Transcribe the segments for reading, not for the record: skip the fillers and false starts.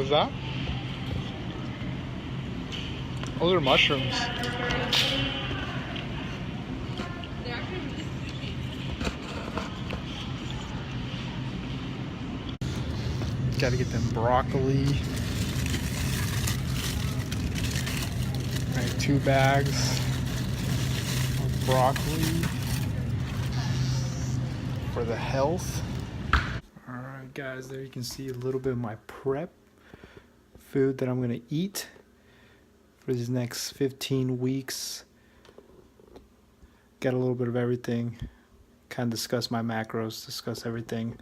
What is that? Those are mushrooms. Gotta get them broccoli. Alright, 2 bags of broccoli for the health. Alright guys, there you can see a little bit of my prep food that I'm gonna eat for these next 15 weeks. Got a little bit of everything. Kind of discuss my macros, discuss everything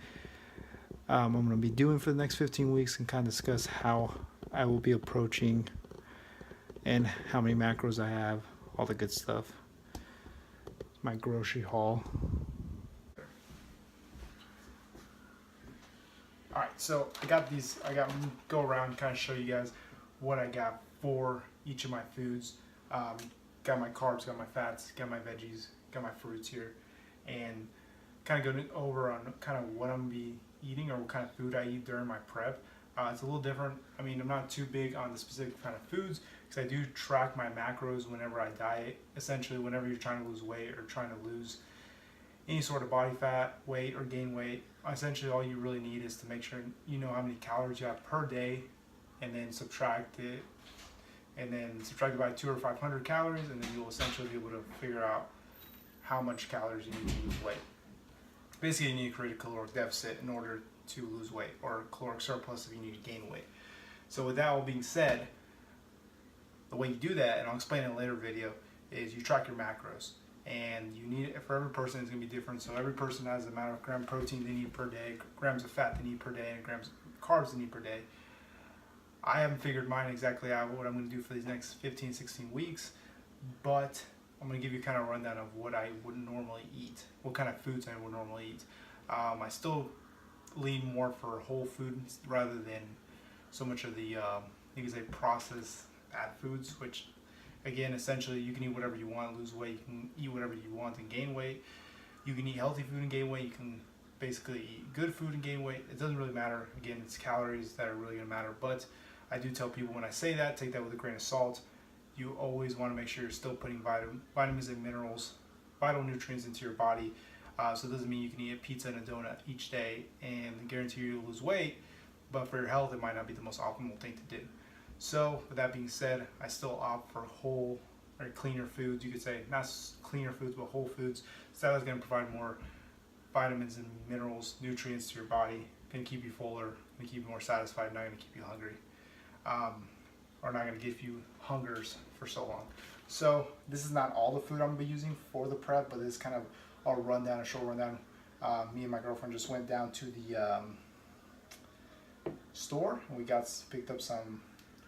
I'm going to be doing for the next 15 weeks, and kind of discuss how I will be approaching and how many macros I have, all the good stuff. My grocery haul. Alright, so I got go around and kind of show you guys what I got for each of my foods. Got my carbs, got my fats, got my veggies, got my fruits here, and kind of go over on kind of what I'm going to be eating or what kind of food I eat during my prep. It's a little different. I mean, I'm not too big on the specific kind of foods because I do track my macros whenever I diet. Essentially, whenever you're trying to lose weight or trying to lose any sort of body fat, weight, or gain weight, essentially all you really need is to make sure you know how many calories you have per day, and then subtract it by 200 or 500 calories, and then you'll essentially be able to figure out how much calories you need to lose weight. Basically, you need to create a caloric deficit in order to lose weight, or a caloric surplus if you need to gain weight. So with that all being said, the way you do that, and I'll explain in a later video, is you track your macros. And you need it for every person. It's going to be different. So every person has the amount of gram protein they need per day, grams of fat they need per day, and grams of carbs they need per day. I haven't figured mine exactly out what I'm going to do for these next 15, 16 weeks, but I'm going to give you kind of a rundown of what I would normally eat, what kind of foods I would normally eat. I still lean more for whole foods rather than so much of the, you can say, processed bad foods, which, again, essentially you can eat whatever you want, lose weight, you can eat whatever you want and gain weight. You can eat healthy food and gain weight, you can basically eat good food and gain weight. It doesn't really matter. Again, it's calories that are really going to matter, but I do tell people when I say that, take that with a grain of salt. You always want to make sure you're still putting vitamins and minerals, vital nutrients into your body. So it doesn't mean you can eat a pizza and a donut each day and guarantee you'll lose weight, but for your health it might not be the most optimal thing to do. So with that being said, I still opt for whole or cleaner foods. You could say not cleaner foods, but whole foods. So that is going to provide more vitamins and minerals, nutrients to your body. Going to keep you fuller, going to keep you more satisfied, not going to keep you hungry. Or not going to give you hungers for so long. So this is not all the food I'm going to be using for the prep, but this is kind of a short rundown. Me and my girlfriend just went down to the store and we picked up some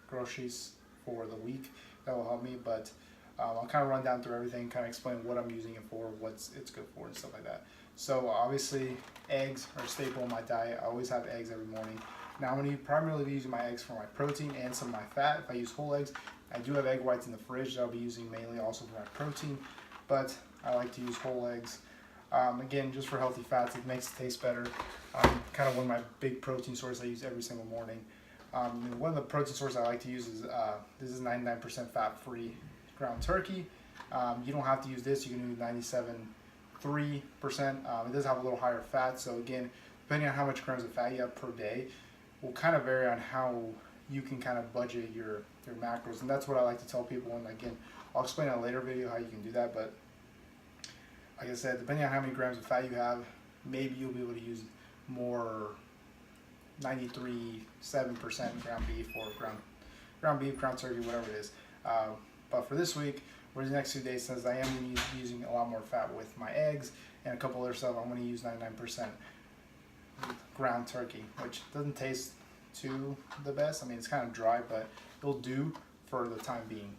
groceries for the week that will help me, but I'll kind of run down through everything, kind of explain what I'm using it for, what it's good for, and stuff like that. So obviously eggs are a staple in my diet. I always have eggs every morning. Now I'm going to primarily be using my eggs for my protein and some of my fat. If I use whole eggs, I do have egg whites in the fridge that I'll be using mainly also for my protein, but I like to use whole eggs. Again, just for healthy fats, it makes it taste better. Kind of one of my big protein sources I use every single morning. And one of the protein sources I like to use is this is 99% fat-free ground turkey. You don't have to use this. You can use 97.3%. It does have a little higher fat, so again, depending on how much grams of fat you have per day, will kind of vary on how you can kind of budget your macros, and that's what I like to tell people. And again, I'll explain in a later video how you can do that, but like I said, depending on how many grams of fat you have, maybe you'll be able to use more 93.7% ground beef or ground beef, ground turkey, whatever it is. But for this week, or the next 2 days, since I am going to be using a lot more fat with my eggs and a couple other stuff, I'm going to use 99% ground turkey, which doesn't taste too the best. I mean, it's kind of dry, but it'll do for the time being.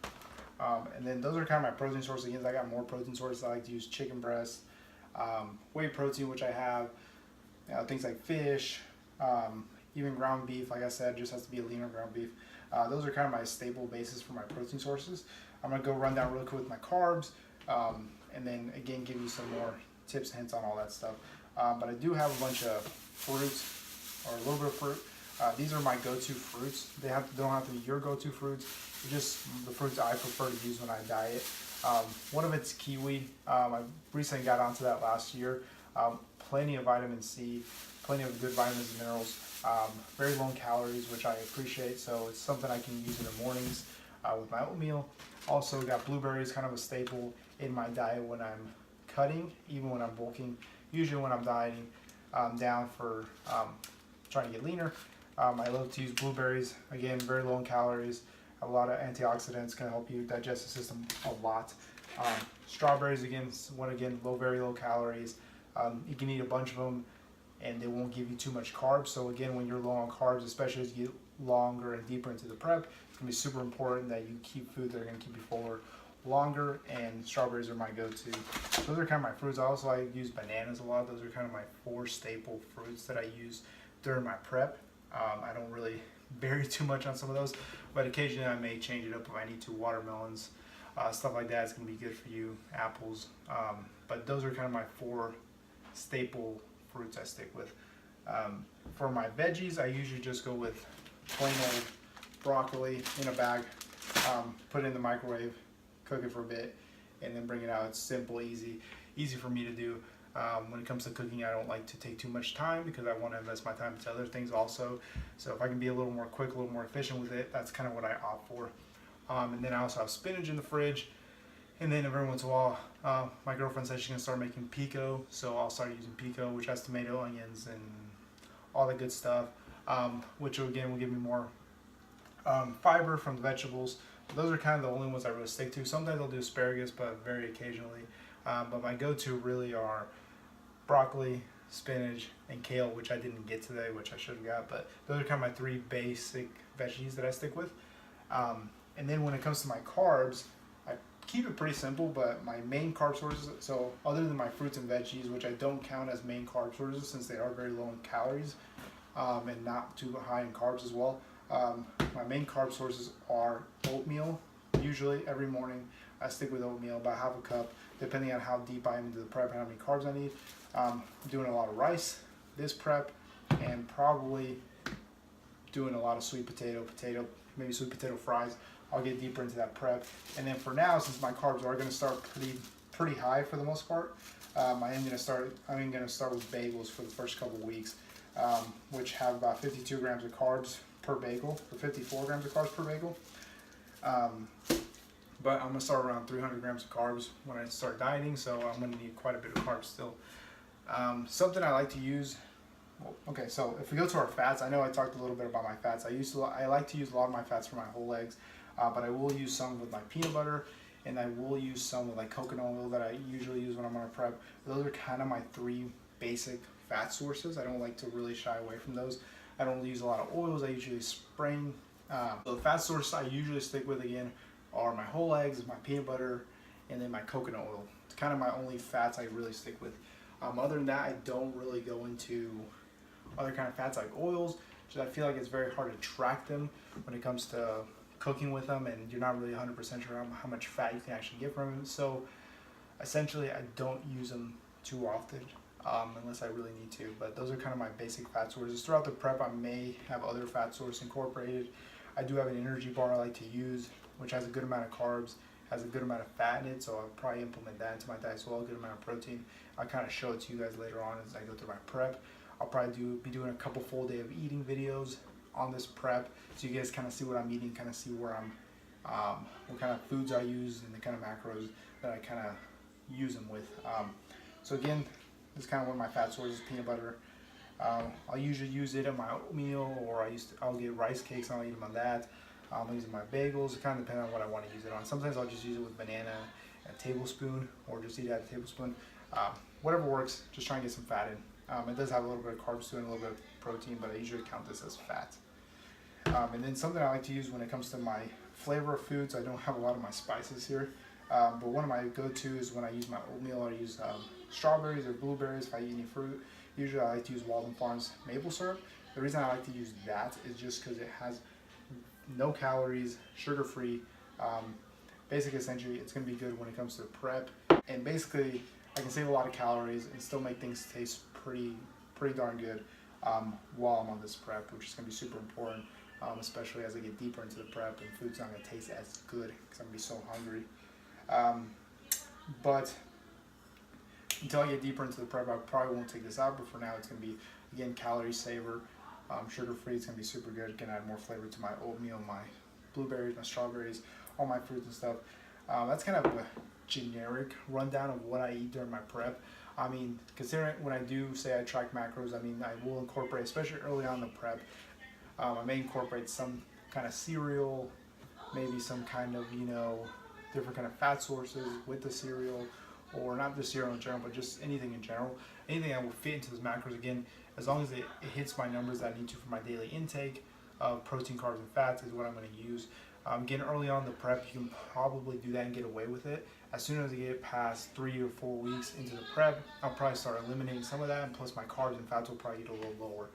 And then those are kind of my protein sources. Again, I got more protein sources. I like to use chicken breast, whey protein, which I have, things like fish, even ground beef. Like I said, just has to be a leaner ground beef. Those are kind of my staple basis for my protein sources. I'm going to go run down real quick with my carbs, and then again give you some more tips and hints on all that stuff. But I do have a bunch of fruits, or a little bit of fruit. These are my go-to fruits. They don't have to be your go-to fruits. They're just the fruits I prefer to use when I diet. One of it's kiwi. I recently got onto that last year. Plenty of vitamin C, plenty of good vitamins and minerals. Very low in calories, which I appreciate. So it's something I can use in the mornings with my oatmeal. Also got blueberries, kind of a staple in my diet when I'm cutting, even when I'm bulking. Usually when I'm dieting down for trying to get leaner. I love to use blueberries. Again, very low in calories. A lot of antioxidants, can help you digest the system a lot. Strawberries, again, very low calories. You can eat a bunch of them and they won't give you too much carbs. So again, when you're low on carbs, especially as you get longer and deeper into the prep, it's gonna be super important that you keep food that are gonna keep you fuller longer, and strawberries are my go-to. Those are kind of my fruits. I also like to use bananas a lot. Those are kind of my 4 staple fruits that I use during my prep. I don't really vary too much on some of those, but occasionally I may change it up if I need to. Watermelons, stuff like that is going to be good for you. Apples, but those are kind of my 4 staple fruits I stick with. For my veggies, I usually just go with plain old broccoli in a bag, put it in the microwave, cook it for a bit, and then bring it out. It's simple, easy for me to do. When it comes to cooking, I don't like to take too much time because I want to invest my time into other things also. So if I can be a little more quick, a little more efficient with it, that's kind of what I opt for. And then I also have spinach in the fridge. And then every once in a while, my girlfriend says she's going to start making pico, so I'll start using pico, which has tomato, onions, and all that good stuff, which again will give me more fiber from the vegetables. Those are kind of the only ones I really stick to. Sometimes I'll do asparagus, but very occasionally. But my go-to really are broccoli, spinach, and kale, which I didn't get today, which I should have got. But those are kind of my 3 basic veggies that I stick with. And then when it comes to my carbs, I keep it pretty simple, but my main carb sources, so other than my fruits and veggies, which I don't count as main carb sources since they are very low in calories and not too high in carbs as well, my main carb sources are oatmeal. Usually every morning I stick with oatmeal, about half a cup, depending on how deep I am into the prep and how many carbs I need. I'm doing a lot of rice this prep, and probably doing a lot of sweet potato, maybe sweet potato fries. I'll get deeper into that prep. And then for now, since my carbs are going to start pretty high for the most part, I'm going to start with bagels for the first couple of weeks, which have about 52 grams of carbs per bagel, or 54 grams of carbs per bagel. But I'm going to start around 300 grams of carbs when I start dieting, so I'm going to need quite a bit of carbs still. Something I like to use, okay, so if we go to our fats, I know I talked a little bit about my fats. I like to use a lot of my fats for my whole eggs, but I will use some with my peanut butter, and I will use some with like coconut oil that I usually use when I'm on a prep. Those are kind of my 3 basic fat sources. I don't like to really shy away from those. I don't use a lot of oils. I usually spring. So the fat sources I usually stick with, again, are my whole eggs, my peanut butter, and then my coconut oil. It's kind of my only fats I really stick with. Other than that, I don't really go into other kind of fats like oils, because I feel like it's very hard to track them when it comes to cooking with them, and you're not really 100% sure how much fat you can actually get from them. So essentially, I don't use them too often unless I really need to. But those are kind of my basic fat sources. Throughout the prep, I may have other fat sources incorporated. I do have an energy bar I like to use, which has a good amount of carbs, has a good amount of fat in it, so I'll probably implement that into my diet as well, a good amount of protein. I'll kind of show it to you guys later on as I go through my prep. I'll probably be doing a couple full day of eating videos on this prep, so you guys kind of see what I'm eating, kind of see where what kind of foods I use, and the kind of macros that I kind of use them with. So again, this is kind of one of my fat sources, peanut butter. I'll usually use it in my oatmeal, or I'll get rice cakes and I'll eat them on that. I'm using my bagels. It kind of depends on what I want to use it on. Sometimes I'll just use it with banana and a tablespoon, or just eat it at a tablespoon. Whatever works, just try and get some fat in. It does have a little bit of carbs to it and a little bit of protein, but I usually count this as fat. And then something I like to use when it comes to my flavor of foods, I don't have a lot of my spices here, but one of my go-tos when I use my oatmeal, I use strawberries or blueberries if I eat any fruit. Usually I like to use Walden Farms maple syrup. The reason I like to use that is just because it has no calories, sugar-free. Basically, essentially, it's going to be good when it comes to prep. And basically, I can save a lot of calories and still make things taste pretty darn good. while I'm on this prep, which is going to be super important, especially as I get deeper into the prep and food's not going to taste as good because I'm going to be so hungry. But until I get deeper into the prep, I probably won't take this out, but for now it's going to be, again, calorie saver, sugar-free. It's going to be super good. Going to add more flavor to my oatmeal, my blueberries, my strawberries, all my fruits and stuff. That's kind of a generic rundown of what I eat during my prep. I mean, considering when I do say I track macros, I mean, I will incorporate, especially early on in the prep, I may incorporate some kind of cereal, maybe some kind of, different kind of fat sources with the cereal, or not the cereal in general, but just anything in general. Anything that will fit into those macros, again, as long as it hits my numbers that I need to for my daily intake of protein, carbs, and fats is what I'm going to use. Again, early on in the prep, you can probably do that and get away with it. As soon as I get past 3 or 4 weeks into the prep, I'll probably start eliminating some of that, and plus my carbs and fats will probably get a little lower,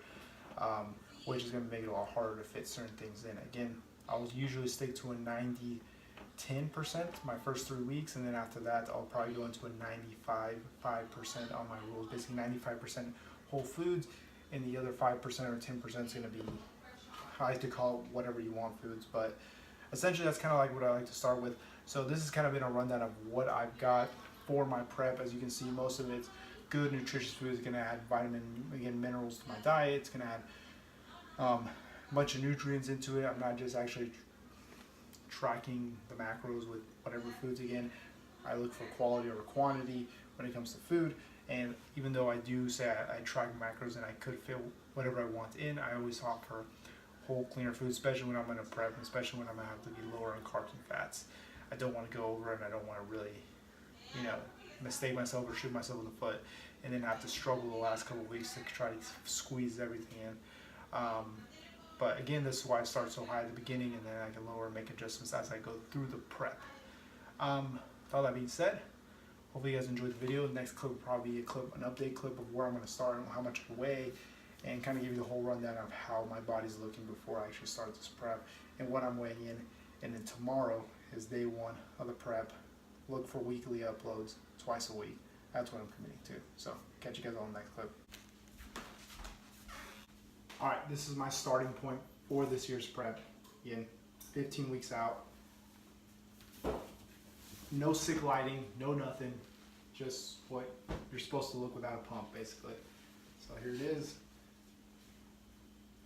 which is going to make it a lot harder to fit certain things in. Again, I will usually stick to a 90-10% my first 3 weeks, and then after that, I'll probably go into a 95% on my rules. Basically, 95% whole foods, and the other 5% or 10% is going to be, I like to call it whatever you want foods, but essentially that's kind of like what I like to start with. So this has kind of been a rundown of what I've got for my prep. As you can see, most of it's good, nutritious food. It's going to add minerals to my diet. It's going to add a bunch of nutrients into it. I'm not just actually tracking the macros with whatever foods. Again, I look for quality over quantity when it comes to food. And even though I do say I track macros and I could fit whatever I want in, I always opt for whole, cleaner food, especially when I'm in a prep, and especially when I'm going to have to be lower in carbs and fats. I don't want to go over it, and I don't want to really, mistake myself or shoot myself in the foot and then have to struggle the last couple of weeks to try to squeeze everything in. But again, this is why I start so high at the beginning, and then I can lower and make adjustments as I go through the prep. With all that being said, hopefully you guys enjoyed the video. The next clip will probably be an update clip of where I'm going to start and how much I weigh, and kind of give you the whole rundown of how my body's looking before I actually start this prep and what I'm weighing in. And then tomorrow is day 1 of the prep. Look for weekly uploads twice a week. That's what I'm committing to. So catch you guys on the next clip. All right, this is my starting point for this year's prep. Again, 15 weeks out. No sick lighting, no nothing. Just what you're supposed to look without a pump, basically. So here it is.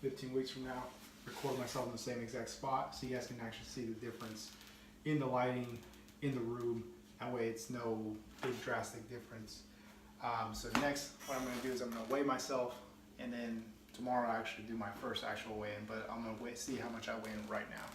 15 weeks from now, record myself in the same exact spot so you guys can actually see the difference in the lighting, in the room. That way it's no big drastic difference. So next, what I'm going to do is I'm going to weigh myself, and then tomorrow I actually do my first actual weigh-in, but I'm going to see how much I weigh in right now.